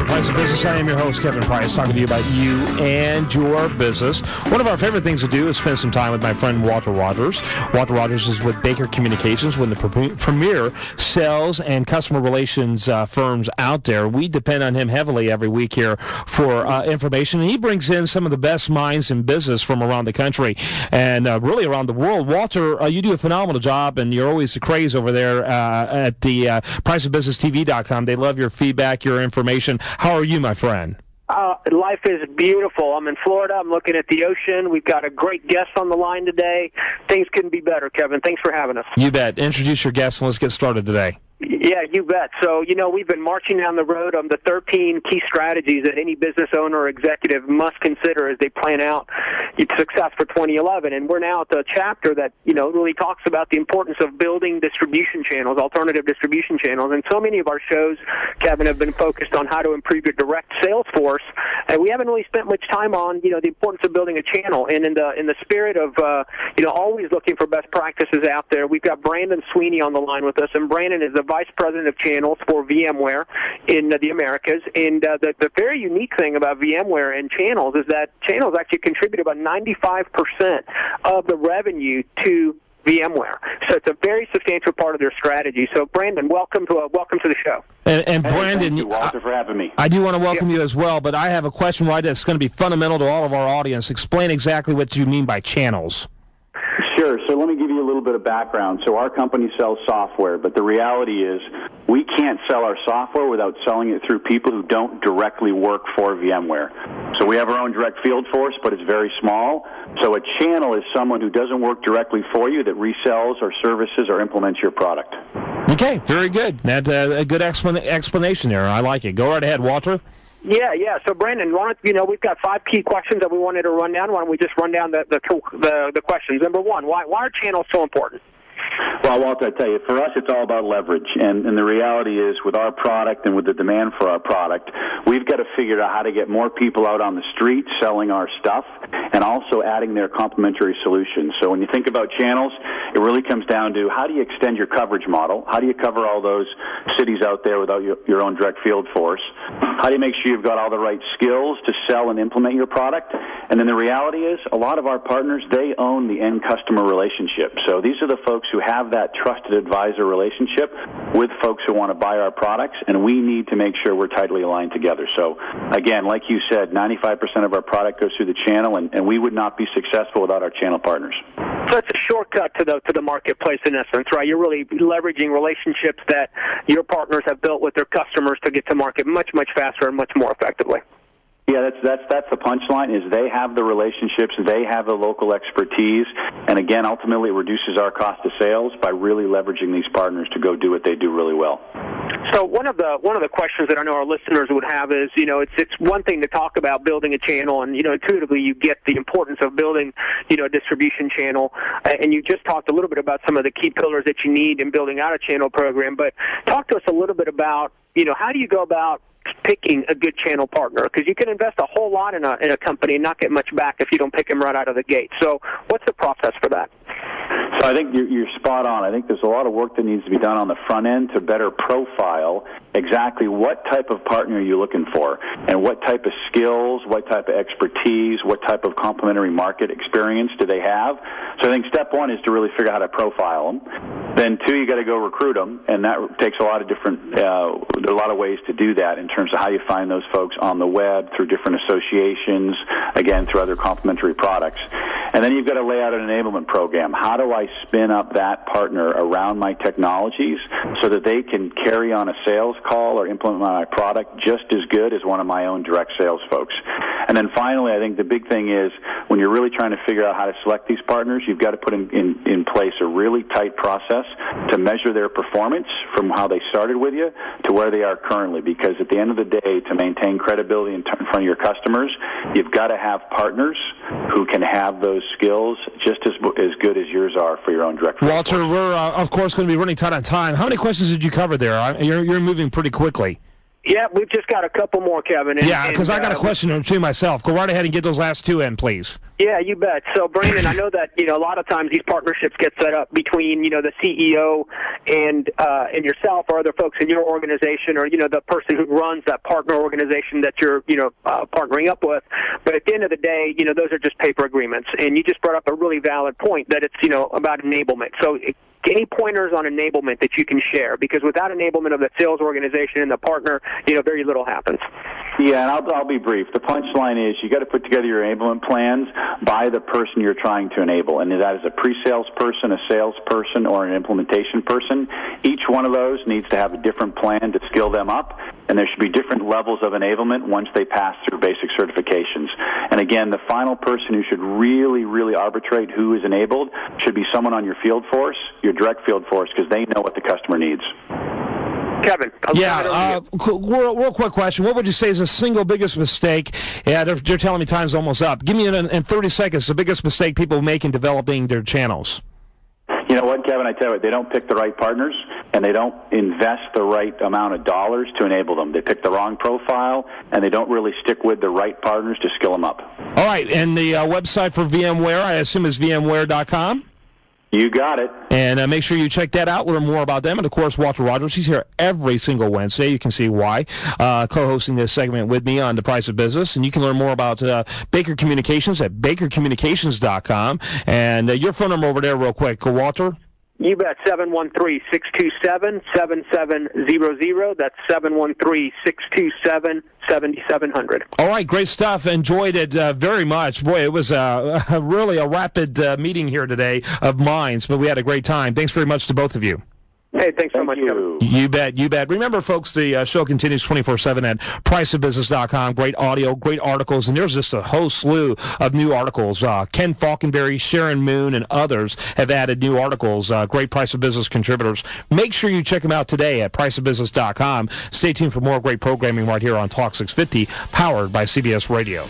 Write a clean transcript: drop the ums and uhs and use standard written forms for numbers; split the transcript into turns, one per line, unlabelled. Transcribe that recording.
Price of Business. I am your host, Kevin Price, talking to you about you and your business. One of our favorite things to do is spend some time with my friend Walter Rogers. Walter Rogers is with Baker Communications, one of the premier sales and customer relations firms out there. We depend on him heavily every week here for information, and he brings in some of the best minds in business from around the country and really around the world. Walter, you do a phenomenal job, and you're always the craze over there at the priceofbusinesstv.com. They love your feedback, your information. How are you, my friend?
Life is beautiful. I'm in Florida. I'm looking at the ocean. We've got a great guest on the line today. Things couldn't be better, Kevin. Thanks for having us.
You bet. Introduce your guest, and let's get started today.
Yeah, you bet. So, we've been marching down the road on the 13 key strategies that any business owner or executive must consider as they plan out success for 2011. And we're now at the chapter that, really talks about the importance of building distribution channels, alternative distribution channels. And so many of our shows, Kevin, have been focused on how to improve your direct sales force. And we haven't really spent much time on, the importance of building a channel. And in the spirit of, always looking for best practices out there, we've got Brandon Sweeney on the line with us. And Brandon is the Vice President of Channels for VMware in the Americas. And the very unique thing about VMware and channels is that channels actually contribute about 95% of the revenue to VMware. So it's a very substantial part of their strategy. So, Brandon, welcome to the show.
And Brandon,
thank you, Walter, for having me.
I do want to welcome you as well, but I have a question that's going to be fundamental to all of our audience. Explain exactly what you mean by channels.
Sure. So let me give you a little bit of background. So our company sells software, but the reality is we can't sell our software without selling it through people who don't directly work for VMware. So we have our own direct field force, but it's very small. So a channel is someone who doesn't work directly for you that resells or services or implements your product.
Okay, very good. That's a good explanation there. I like it. Go right ahead, Walter.
Yeah. So, Brandon, we've got 5 key questions that we wanted to run down. Why don't we just run down the questions? Number 1, why are channels so important?
Well, Walter, I tell you, for us, it's all about leverage. And the reality is, with our product and with the demand for our product, we've got to figure out how to get more people out on the street selling our stuff and also adding their complementary solutions. So when you think about channels, it really comes down to how do you extend your coverage model? How do you cover all those cities out there without your own direct field force? How do you make sure you've got all the right skills to sell and implement your product? And then the reality is, a lot of our partners, they own the end customer relationship. So these are the folks who have that trusted advisor relationship with folks who want to buy our products, and we need to make sure we're tightly aligned together. So, again, like you said, 95% of our product goes through the channel, and we would not be successful without our channel partners.
So it's a shortcut to the marketplace in essence, right? You're really leveraging relationships that your partners have built with their customers to get to market much, much faster and much more effectively.
Yeah, that's the punchline, is they have the relationships, they have the local expertise, and again, ultimately it reduces our cost of sales by really leveraging these partners to go do what they do really well.
So one of the questions that I know our listeners would have is, it's one thing to talk about building a channel, and intuitively you get the importance of building, a distribution channel, and you just talked a little bit about some of the key pillars that you need in building out a channel program. But talk to us a little bit about, how do you go about picking a good channel partner? Because you can invest a whole lot in a company and not get much back if you don't pick them right out of the gate. So what's the process for that?
So I think you're spot on. I think there's a lot of work that needs to be done on the front end to better profile exactly what type of partner you're looking for and what type of skills, what type of expertise, what type of complementary market experience do they have. So I think step 1 is to really figure out how to profile them. Then 2, you got to go recruit them, and that takes a lot of different, there are a lot of ways to do that in terms of how you find those folks on the web, through different associations, again, through other complementary products. And then you've got to lay out an enablement program. How do I spin up that partner around my technologies so that they can carry on a sales call or implement my product just as good as one of my own direct sales folks? And then finally, I think the big thing is when you're really trying to figure out how to select these partners, you've got to put in place a really tight process to measure their performance from how they started with you to where they are currently. Because at the end of the day, to maintain credibility in front of your customers, you've got to have partners who can have those skills just as good as yours are for your own direct.
Walter, we're of course going to be running tight on time. How many questions did you cover there? You're moving pretty quickly.
Yeah, we've just got a couple more, Kevin.
Yeah, because I got a question or two myself. Go right ahead and get those last two in, please.
Yeah, you bet. So, Brandon, I know that a lot of times these partnerships get set up between the CEO and yourself or other folks in your organization, or the person who runs that partner organization that you're partnering up with. But at the end of the day, those are just paper agreements. And you just brought up a really valid point that it's about enablement. So, any pointers on enablement that you can share? Because without enablement of the sales organization and the partner, very little happens.
Yeah, and I'll be brief. The punchline is you got to put together your enablement plans by the person you're trying to enable, and that is a pre-sales person, a salesperson, or an implementation person. Each one of those needs to have a different plan to skill them up, and there should be different levels of enablement once they pass through basic certifications. And again, the final person who should really, really arbitrate who is enabled should be someone on your field force, your direct field force, because they know what the customer needs.
Kevin.
Real quick question. What would you say is the single biggest mistake? Yeah, they're telling me time's almost up. Give me in 30 seconds the biggest mistake people make in developing their channels.
You know what, Kevin? I tell you what, they don't pick the right partners, and they don't invest the right amount of dollars to enable them. They pick the wrong profile, and they don't really stick with the right partners to skill them up.
All right, and the website for VMware, I assume, is VMware.com?
You got it.
And make sure you check that out, learn more about them. And, of course, Walter Rogers, he's here every single Wednesday. You can see why, co-hosting this segment with me on The Price of Business. And you can learn more about Baker Communications at bakercommunications.com. And your phone number over there real quick, Walter?
You bet, 713-627-7700. That's 713-627-7700.
All right, great stuff. Enjoyed it very much. Boy, it was really a rapid meeting here today of minds, but we had a great time. Thanks very much to both of you.
Hey, thanks so much, Kevin.
You bet, you bet. Remember, folks, the show continues 24/7 at priceofbusiness.com. Great audio, great articles, and there's just a whole slew of new articles. Ken Falconberry, Sharon Moon, and others have added new articles, great Price of Business contributors. Make sure you check them out today at priceofbusiness.com. Stay tuned for more great programming right here on Talk 650, powered by CBS Radio.